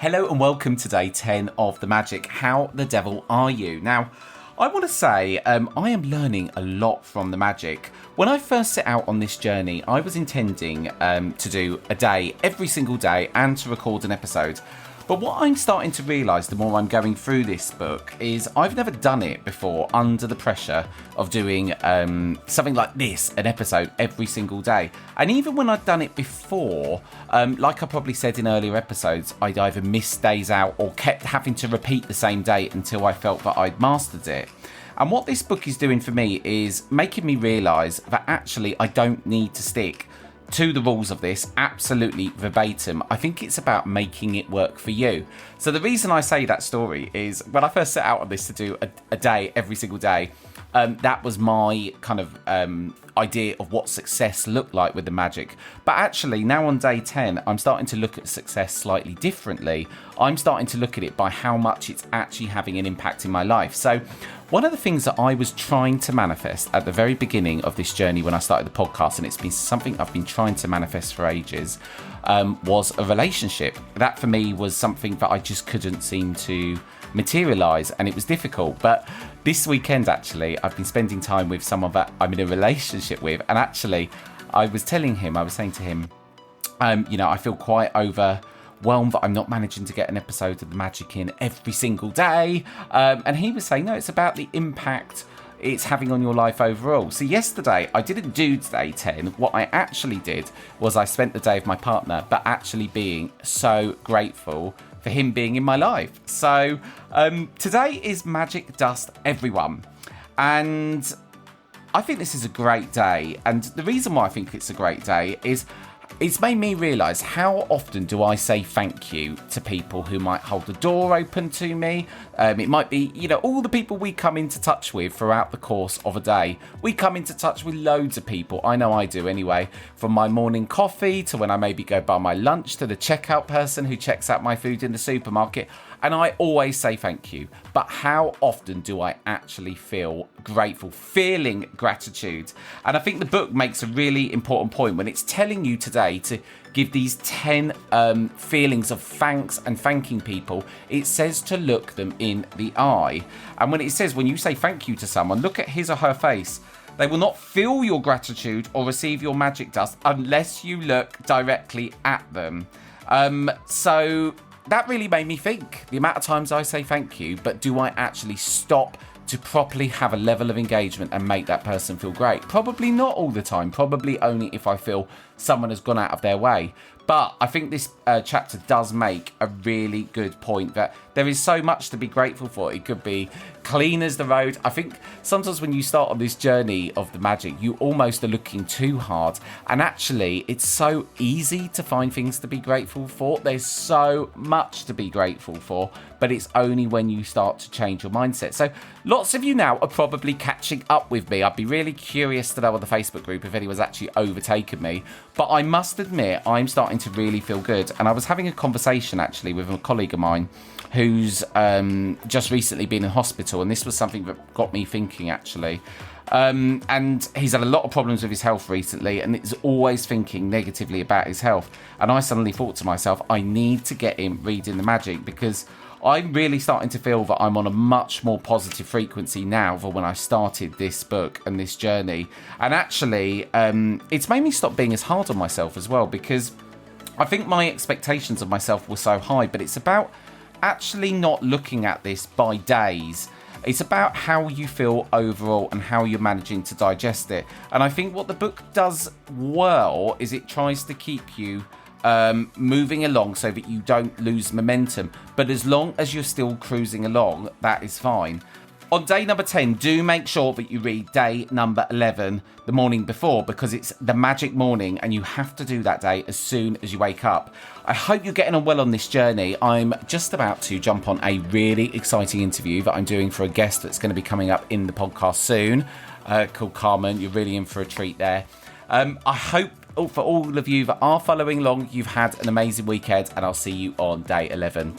Hello and welcome to day 10 of The Magic. How the devil are you? Now, I want to say I am learning a lot from The Magic. When I first set out on this journey, I was intending to do a day every single day and to record an episode. But what I'm starting to realise the more I'm going through this book is I've never done it before under the pressure of doing something like this, an episode every single day. And even when I'd done it before, like I probably said in earlier episodes, I'd either missed days out or kept having to repeat the same day until I felt that I'd mastered it. And what this book is doing for me is making me realise that actually I don't need to stick to the rules of this absolutely verbatim. I think it's about making it work for you. So the reason I say that story is when I first set out on this to do a day every single day, that was my kind of idea of what success looked like with The Magic. But actually now on day 10, I'm starting to look at success slightly differently. I'm starting to look at it by how much it's actually having an impact in my life. So one of the things that I was trying to manifest at the very beginning of this journey when I started the podcast, and it's been something I've been trying to manifest for ages, was a relationship. That for me was something that I just couldn't seem to materialise, and it was difficult. But this weekend, actually, I've been spending time with someone that I'm in a relationship with, and actually, I was saying to him, I feel quite overwhelmed that I'm not managing to get an episode of The Magic in every single day. And he was saying, no, it's about the impact it's having on your life overall. So yesterday, I didn't do day 10. What I actually did was I spent the day with my partner, but actually being so grateful for him being in my life. So today is Magic Dust, everyone. And I think this is a great day. And the reason why I think it's a great day is it's made me realise how often do I say thank you to people who might hold the door open to me. It might be, all the people we come into touch with throughout the course of a day. We come into touch with loads of people. I know I do anyway. From my morning coffee to when I maybe go buy my lunch to the checkout person who checks out my food in the supermarket. And I always say thank you. But how often do I actually feel grateful, feeling gratitude? And I think the book makes a really important point when it's telling you today to give these 10 feelings of thanks and thanking people. It says to look them in the eye. And when it says, when you say thank you to someone, look at his or her face. They will not feel your gratitude or receive your magic dust unless you look directly at them. So that really made me think. The amount of times I say thank you, but do I actually stop to properly have a level of engagement and make that person feel great? Probably not all the time. Probably only if I feel someone has gone out of their way. But I think this chapter does make a really good point that there is so much to be grateful for. It could be clean as the road. I think sometimes when you start on this journey of the magic, you almost are looking too hard. And actually, it's so easy to find things to be grateful for. There's so much to be grateful for, but it's only when you start to change your mindset. So lots of you now are probably catching up with me. I'd be really curious to know on the Facebook group if anyone's actually overtaken me. But I must admit, I'm starting to really feel good. And I was having a conversation actually with a colleague of mine who's just recently been in hospital, and this was something that got me thinking actually. And he's had a lot of problems with his health recently, and is always thinking negatively about his health. And I suddenly thought to myself, I need to get him reading The Magic, because I'm really starting to feel that I'm on a much more positive frequency now than when I started this book and this journey. And actually, it's made me stop being as hard on myself as well, because I think my expectations of myself were so high. But it's about actually not looking at this by days. It's about how you feel overall and how you're managing to digest it. And I think what the book does well is it tries to keep you moving along so that you don't lose momentum. But as long as you're still cruising along, that is fine. On day number 10, do make sure that you read day number 11 the morning before, because it's the magic morning and you have to do that day as soon as you wake up. I hope you're getting on well on this journey. I'm just about to jump on a really exciting interview that I'm doing for a guest that's going to be coming up in the podcast soon, called Carmen. You're really in for a treat there. I hope for all of you that are following along, you've had an amazing weekend, and I'll see you on day 11.